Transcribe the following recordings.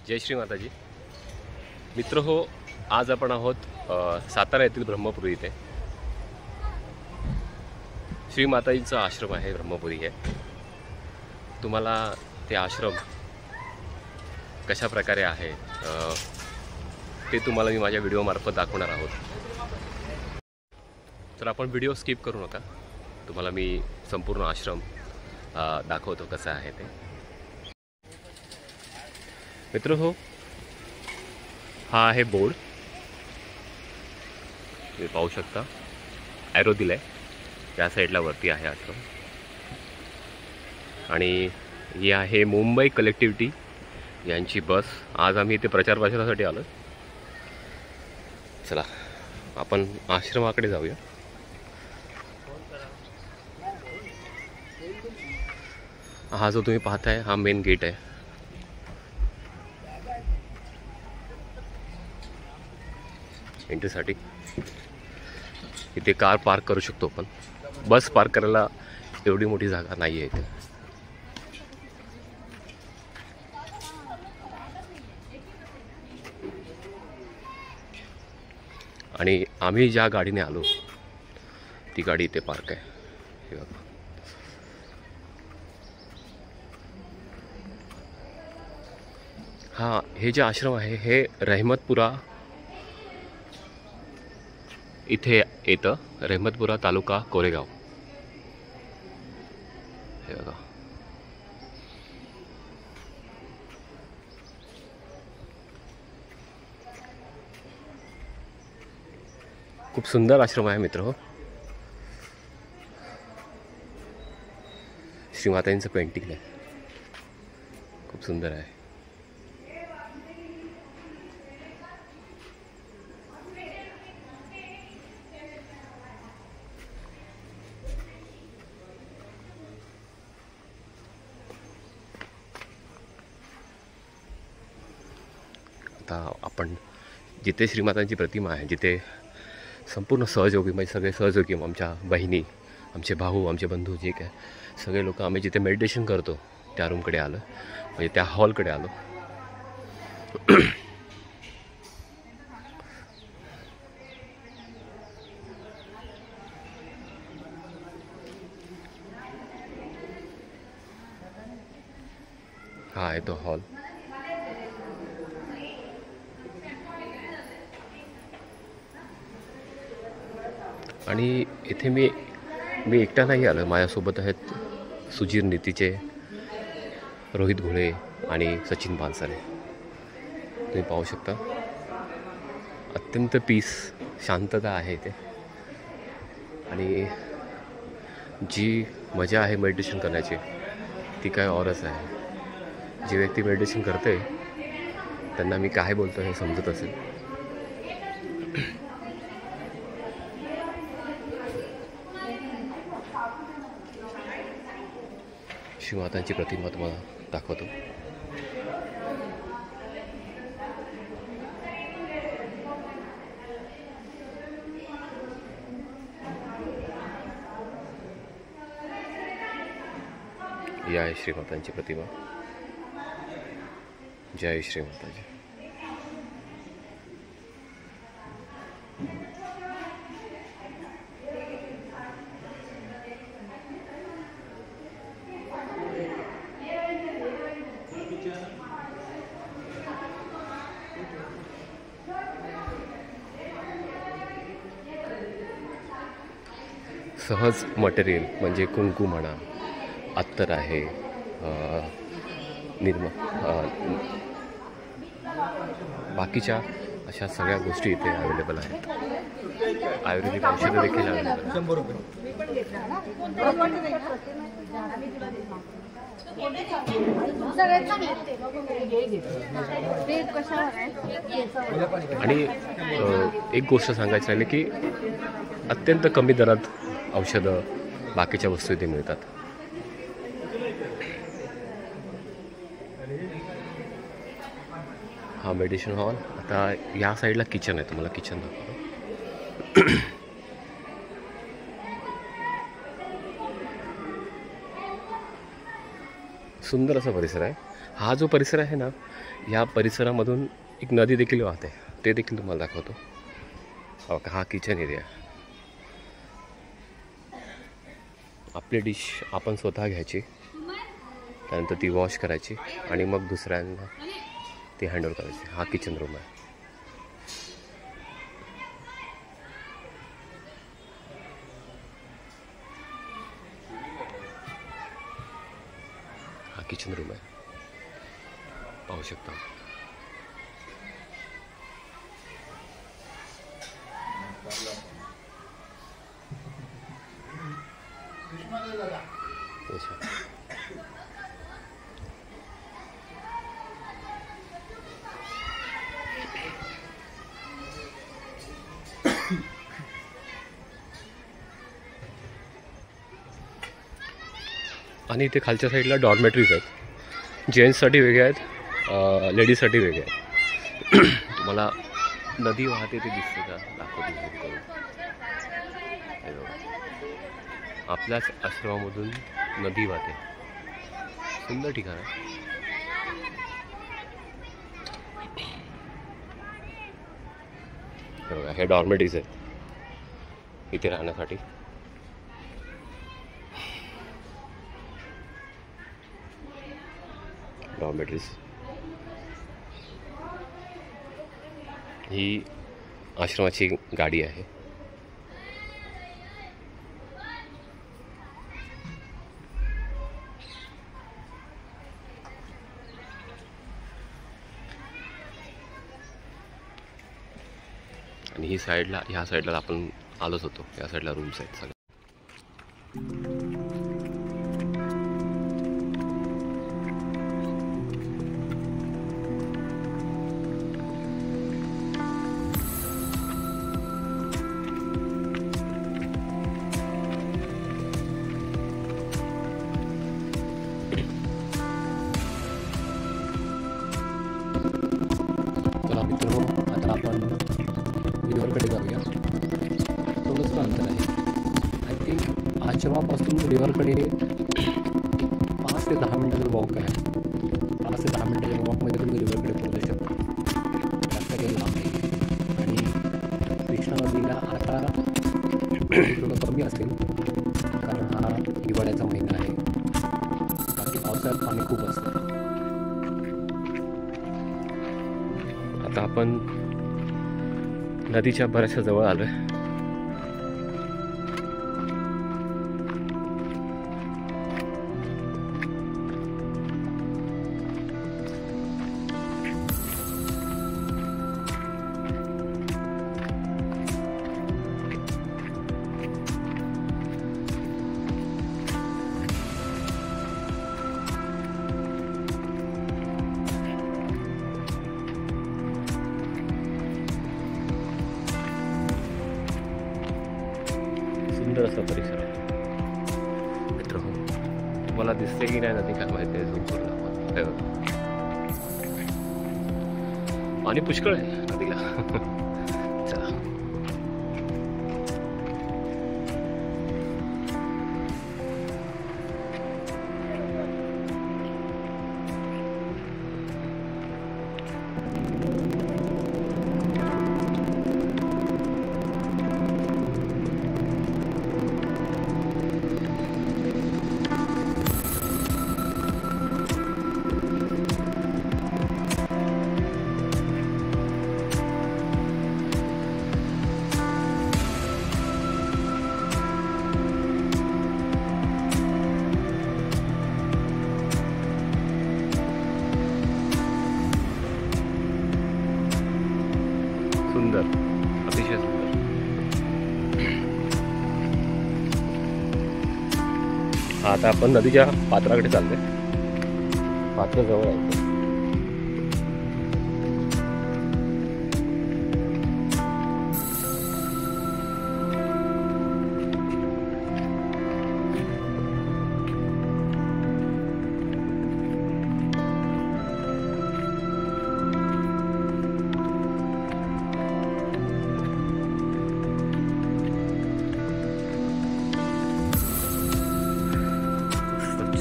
जय श्री माताजी. मित्र हो, आज आपण आहोत सातारा येथील ब्रह्मपुरी इथे. श्री माताजीचा आश्रम आहे, ब्रह्मपुरी आहे. तुम्हाला ते आश्रम कशा प्रकारे आहे ते तुम्हाला मी माझ्या व्हिडिओमार्फत दाखवणार आहोत. तर आपण व्हिडिओ स्किप करू नका. तुम्हाला मी संपूर्ण आश्रम दाखवतो कसं आहे ते. मित्र हो, हा आहे बोर्ड. तुम्ही पाहू शकता, ॲरो दिलाय. त्या साईडला वरती आहे आश्रम. आणि ही आहे मुंबई कलेक्टिव्हिटी यांची बस. आज आम्ही इथे प्रचार भाषणासाठी आलो. चला आपण आश्रमाकडे जाऊया. हा जो तुम्ही पाहताय हा मेन गेट आहे. एंट्रीसाठी इथे कार पार्क करू शकतो, पण बस पार्क करायला एवढी मोठी जागा नाही आहे इथे. आणि आम्ही ज्या गाडीने आलो ती गाडी इथे पार्क आहे. हे बघा. हा, हे जे आश्रम आहे हे रहमतपुरा इथे येतं. रहमतपुरा तालुका कोरेगाव. हे बघा. खूप सुंदर आश्रम आहे मित्र हो. श्रीमाताजींचं पेंटिंग आहे, खूप सुंदर आहे. आता आपण जिथे श्रीमातांची प्रतिमा आहे, जिथे संपूर्ण सहयोगी म्हणजे सगळे सहयोगी, आमच्या बहिणी, आमचे भाऊ, आमचे बंधू, जे काय सगळे लोक आम्ही जिथे मेडिटेशन करतो त्या रूमकडे आलो, म्हणजे त्या हॉलकडे आलो. हा आहे तो हॉल. आणि इथे मी एकटा नाही आलो. माझ्यासोबत आहेत सुजीर नीतीचे, रोहित घोळे आणि सचिन पानसरे. तुम्ही पाहू शकता अत्यंत पीस, शांतता आहे इथे. आणि जी मजा आहे मेडिटेशन करण्याची ती काय औरच आहे. जी व्यक्ती मेडिटेशन करते त्यांना मी काय बोलतो हे समजत असेल. श्रीमातांची प्रतिमा तुम्हाला दाखवतो. ही आहे श्रीमातांची प्रतिमा. जय श्री माताजी. सहज मटेरियल म्हणजे कुंकू म्हणा, अत्तर आहे, बाकीच्या अशा सगळ्या गोष्टी इथे अवेलेबल आहेत. आयुर्वेदिक औषधं देखील अवेलेबल आहेत. आणि एक गोष्ट सांगायची राहिली की अत्यंत कमी दरात औषधं, बाकीच्या वस्तू इथे मिळतात. हा मेडिटेशन हॉल. आता या साईडला किचन आहे, तुम्हाला किचन दाखवतो. सुंदर असा परिसर आहे. हा जो परिसर आहे ना, ह्या परिसरामधून एक नदी देखील वाहते, ते देखील तुम्हाला दाखवतो. हो का, हा किचन एरिया. आपली डिश आपण स्वतः घ्यायची, त्यानंतर ती वॉश करायची आणि मग दुसऱ्यांना ती हँडओव्हर करायची. हा किचन रूम आहे. हा किचन रूम आहे, पाहू शकता. आणि इथे खालच्या साईडला डॉर्मेटरीज आहेत. जेंट्ससाठी वेगळे आहेत, लेडीजसाठी वेगळे आहेत. तुम्हाला नदी वाहते ते दिसते का, दाखवतो. आपल्याच आश्रमामधून नदी वाहते. सुंदर ठिकाण आहे. बघा, हे डॉर्मेटरीज आहेत इथे राहण्यासाठी. डॉर्मेटरीज ही आश्रमाची गाडी आहे. आणि ही साईडला, ह्या साईडला आपण आलोच होतो. या साईडला रूम्स आहेत सगळे. चला मित्रांनो, आता आपण रिव्हरकडे जाऊया. थोडंसं अंतर आहे. आय थिंक आश्रमापासून रिव्हरकडे 5 ते 10 मिनटाचं वॉक आहे. 5 ते 10 मिनटाच्या वॉकमध्ये तुम्ही रिव्हरकडे पोहोचू शकता. जास्त काही लांब नाही. आणि कृष्णा नदीला आता थोडं कमी असेल, कारण हा हिवाळ्याचा महिना आहे. बाकी पावसाळ्यात पाणी खूप असतं. आता आपण नदीच्या बऱ्याचशा जवळ आलो आहे. सुंदर असा परिसर आहे मित्र. तुम्हाला दिसते की नाही नदी काय माहिती आहे, झूम करून आपण. पाणी पुष्कळ आहे नदीला. चला, सुंदर, अतिशय सुंदर. आता आपण नदीच्या पात्राकडे चाललोय. पात्र जवळ आहे.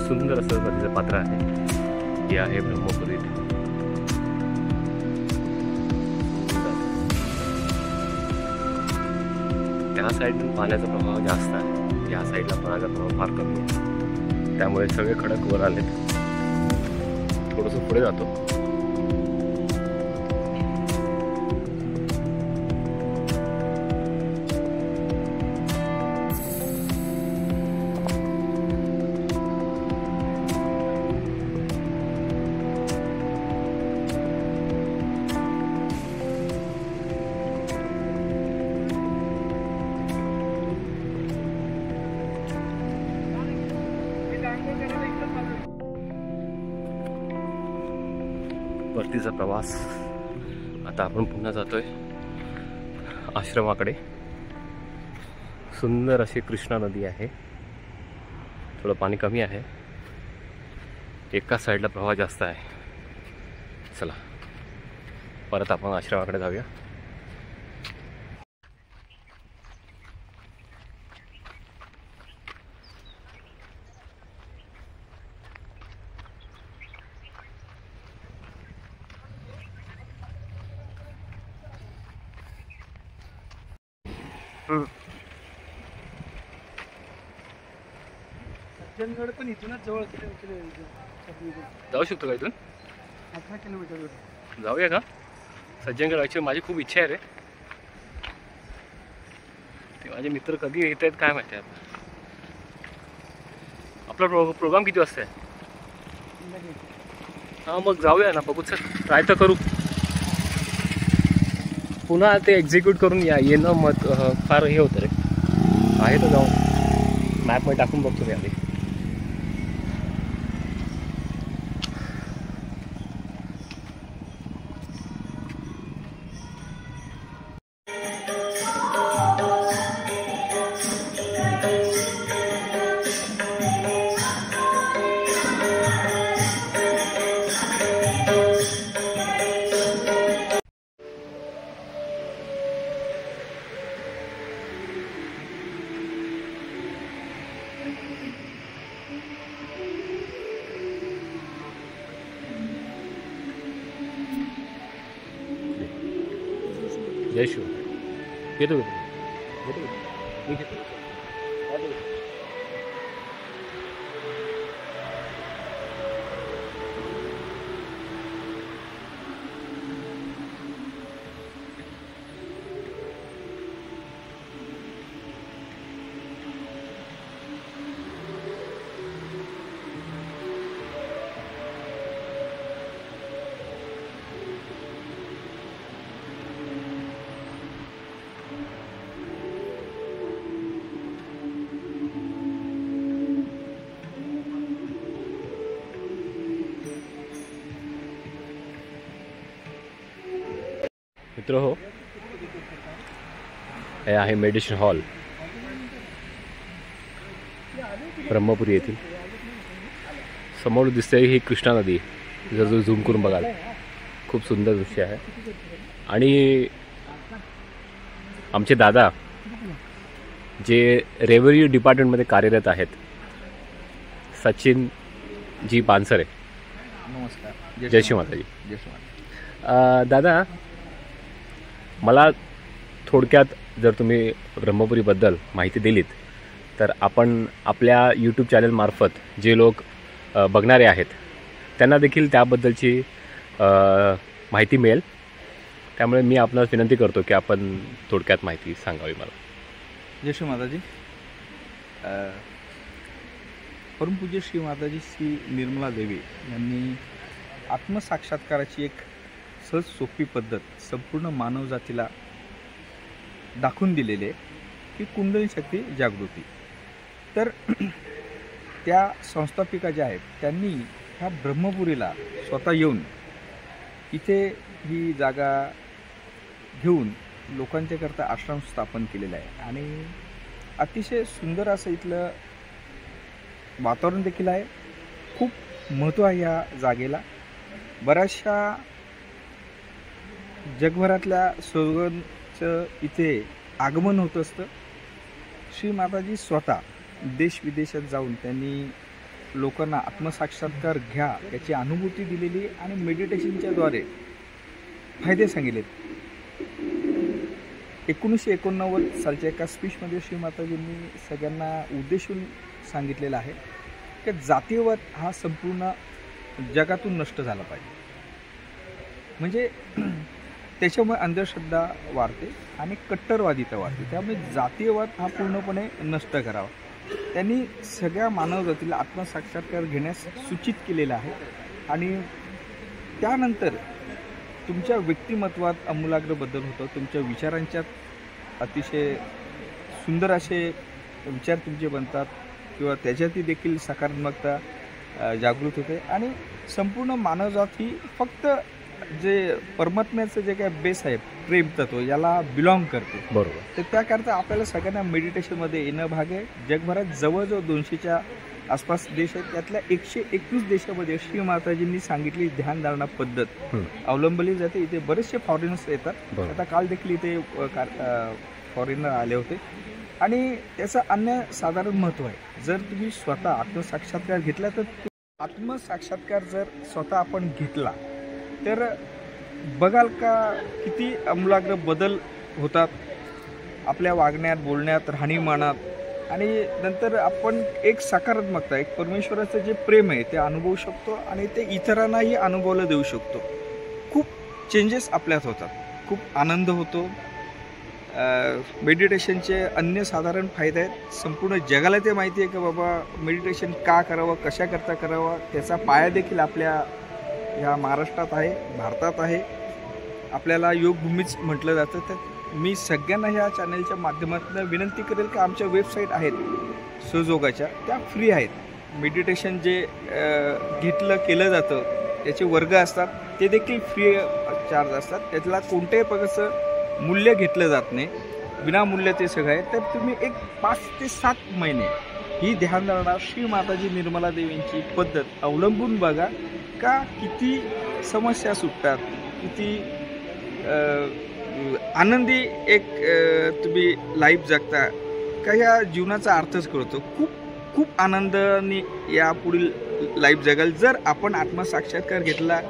सुंदर असं नदीचं पात्र आहे. हे आहे ब्रह्मपुरी. त्या साईडून पाण्याचा प्रभाव जास्त आहे, या साईडला पाण्याचा प्रभाव फार कमी आहे. त्यामुळे सगळे खडक वर आलेत. थोडंसं पुढे जातो. परतीचा प्रवास. आता आपण पुन्हा जातोय आश्रमाकडे. सुंदर अशी कृष्णा नदी आहे. थोडं पाणी कमी आहे, एका साईडला प्रवाह जास्त आहे. चला परत आपण आश्रमाकडे जाऊया. सज्जनगड पण इथूनच जवळ जाऊ शकतो का इथून? 18 किलोमीटर. जाऊया का सज्जनगड? ॲक्च्युली माझी खूप इच्छा आहे रे. ते माझे मित्र कधी येत आहेत काय माहिती आहे. आपला प्रोग्राम किती वाजता आहे? हां मग जाऊया ना, बघू. सर ट्राय तर करू. पुन्हा ते एक्झिक्यूट करून येणं मत फार हे होतं रे. आहे तर जाऊन मॅपमध्ये टाकून बघतो मी आधी. जय शिव. येतो मी घेतो. मित्र हो, हे आहे मेडिटेशन हॉल ब्रह्मपुरी येथील. समोर दिसते ही कृष्णा नदी. जर जो झूम करून बघाल खूप सुंदर दृश्य आहे. आणि आमचे दादा जे रेव्हेन्यू डिपार्टमेंटमध्ये कार्यरत आहेत, सचिन जी पानसरे. नमस्कार. जय श्री माताजी. जय श्री. दादा, मला थोडक्यात जर तुम्ही ब्रह्मपुरीबद्दल माहिती दिलीत तर आपण आपल्या यूट्यूब चॅनलमार्फत जे लोक बघणारे आहेत त्यांना देखील त्याबद्दलची माहिती मिळेल. त्यामुळे मी आपणास विनंती करतो की आपण थोडक्यात माहिती सांगावी मला. जय श्री माताजी. परमपूज्य श्री माताजी श्री निर्मला देवी यांनी आत्मसाक्षात्काराची एक सहज सोपी पद्धत संपूर्ण मानवजातीला दाखवून दिलेली आहे की कुंडलिनी शक्ती जागृती. तर त्या संस्थापिका ज्या आहेत त्यांनी ह्या ब्रह्मपुरीला स्वतः येऊन इथे ही जागा घेऊन लोकांच्याकरता आश्रम स्थापन केलेला आहे. आणि अतिशय सुंदर असं इथलं वातावरण देखील आहे. खूप महत्त्व आहे या जागेला. बऱ्याचशा जगभरातल्या सर्वांचं इथे आगमन होत असतं. श्री माताजी स्वतः देश विदेशात जाऊन त्यांनी लोकांना आत्मसाक्षात्कार घ्या याची अनुभूती दिलेली आणि मेडिटेशनच्या द्वारे फायदे सांगितलेत. 1989 सालच्या एका स्पीचमध्ये श्री माताजींनी सगळ्यांना उद्देशून सांगितलेलं आहे की जातीयवाद हा संपूर्ण जगातून नष्ट झाला पाहिजे. म्हणजे त्याच्यामुळे अंधश्रद्धा वाढते आणि कट्टरवादिता वाढते. त्यामुळे जातीयवाद हा पूर्णपणे नष्ट करावा. त्यांनी सगळ्या मानवजातीला आत्मसाक्षात्कार घेण्यास सूचित केलेलं आहे आणि त्यानंतर तुमच्या व्यक्तिमत्वात आमूलाग्र बदल होतो. तुमच्या विचारांच्यात अतिशय सुंदर असे विचार तुमचे बनतात किंवा त्याच्यातही देखील सकारात्मकता जागृत होते आणि संपूर्ण मानवजात ही फक्त जे परमात्म्याचं जे काय बेस आहे प्रेम तत्व याला बिलॉंग करते. बरोबर. तर त्याकरता आपल्याला सगळ्यांना मेडिटेशनमध्ये येणं भाग आहे. जगभरात जवळजवळ 200च्या आसपास देश आहेत. त्यातल्या 121 देशामध्ये श्री माताजींनी सांगितली ध्यानधारणा पद्धत अवलंबली जाते. इथे बरेचसे फॉरेनर्स येतात. आता काल देखील इथे फॉरेनर आले होते आणि त्याचं अनन्यसाधारण महत्त्व आहे. जर तुम्ही स्वतः आत्मसाक्षात्कार घेतला तर आत्मसाक्षात्कार जर स्वतः आपण घेतला तर बघाल का किती आमूलाग्र बदल होतात आपल्या वागण्यात, बोलण्यात, राहणीमानात आणि नंतर आपण एक सकारात्मकता, एक परमेश्वराचं जे प्रेम आहे ते अनुभवू शकतो आणि ते इतरांनाही अनुभवलं देऊ शकतो. खूप चेंजेस आपल्यात होतात, खूप आनंद होतो. मेडिटेशनचे अनन्यसाधारण फायदे आहेत. संपूर्ण जगाला ते माहिती आहे की बाबा मेडिटेशन का करावं, कशाकरता करावं. त्याचा पाया देखील आपल्या ह्या महाराष्ट्रात आहे, भारतात आहे. आपल्याला योगभूमीच म्हटलं जातं. तर मी सगळ्यांना ह्या चॅनलच्या माध्यमातून विनंती करेल की आमच्या वेबसाईट आहेत सहयोगाच्या, त्या फ्री आहेत. मेडिटेशन जे केलं जातं त्याचे वर्ग असतात ते देखील फ्री चार्ज असतात. त्यातला कोणत्याही प्रकारचं मूल्य घेतलं जात नाही, विनामूल्य ते सगळं आहे. तर तुम्ही एक 5 ते 7 महिने ही ध्यानधारणा श्री माताजी निर्मला देवींची पद्धत अवलंबून बघा का किती समस्या सुटतात, किती आनंदी एक तुम्ही लाईफ जगता का ह्या जीवनाचा अर्थच कळतो. खूप खूप आनंदाने या पुढील लाईफ जगाल जर आपण आत्मसाक्षात्कार घेतला,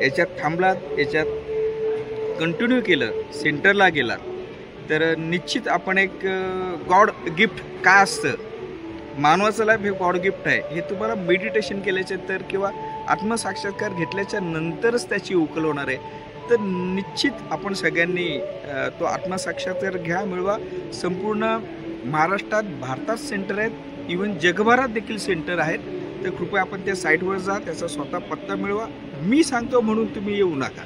याच्यात थांबलात, याच्यात कंटिन्यू केलं, सेंटरला गेलात तर निश्चित आपण एक गॉड गिफ्ट काय असतं, मानवाचं लाईफ हे गॉड गिफ्ट आहे हे तुम्हाला मेडिटेशन केल्याच्या तर किंवा आत्मसाक्षात्कार घेतल्याच्या नंतरच त्याची उकल होणार आहे. तर निश्चित आपण सगळ्यांनी तो आत्मसाक्षात्कार घ्या, मिळवा. संपूर्ण महाराष्ट्रात, भारतात सेंटर आहेत, इवन जगभरात देखील सेंटर आहेत. तर कृपया आपण त्या साईटवर जा, त्याचा स्वतः पत्ता मिळवा. मी सांगतो म्हणून तुम्ही येऊ नका.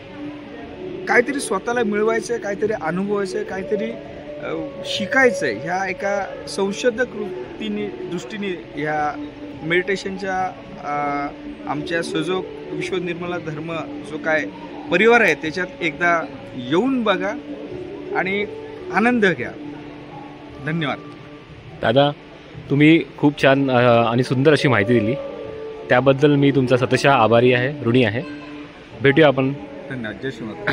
काहीतरी स्वतःला मिळवायचं, काहीतरी अनुभवायचं, काहीतरी शिकायचं आहे. ह्या एका संशोधक वृत्तीने दृष्टीने ह्या मेडिटेशनच्या आमच्या सहयोग विश्व निर्मला धर्म जो काय परिवार आहे त्याच्यात एकदा येऊन बघा आणि आनंद घ्या. धन्यवाद दादा. तुम्ही खूप छान आणि सुंदर अशी माहिती दिली, त्याबद्दल मी तुमचा सतशः आभारी आहे, ऋणी आहे. भेटूया आपण. धन्यवाद. जय श्री माता.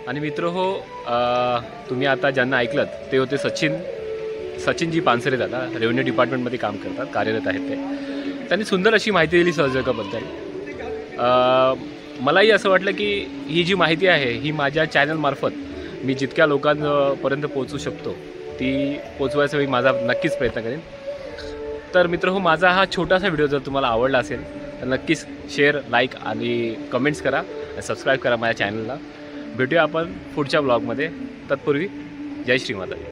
आणि मित्र हो, तुम्ही आता ज्यांना ऐकलं ते होते सचिनजी पानसरे दादा. रेव्हेन्यू डिपार्टमेंटमध्ये काम करतात, कार्यरत आहेत ते. त्यांनी सुंदर अशी माहिती दिली सहयोगाबद्दल. मलाही असं वाटलं की ही जी माहिती आहे ही माझ्या चॅनलमार्फत मी जितक्या लोकांपर्यंत पोहोचू शकतो ती पोचवायचा मी माझा नक्कीच प्रयत्न करेन. तर मित्र हो, माझा हा छोटासा व्हिडिओ जर तुम्हाला आवडला असेल तर नक्कीच शेअर, लाईक आणि कमेंट्स करा, सबस्क्राईब करा माझ्या चॅनलला. भेटूया आपण पुढच्या ब्लॉगमध्ये. तत्पूर्वी जय श्री माता.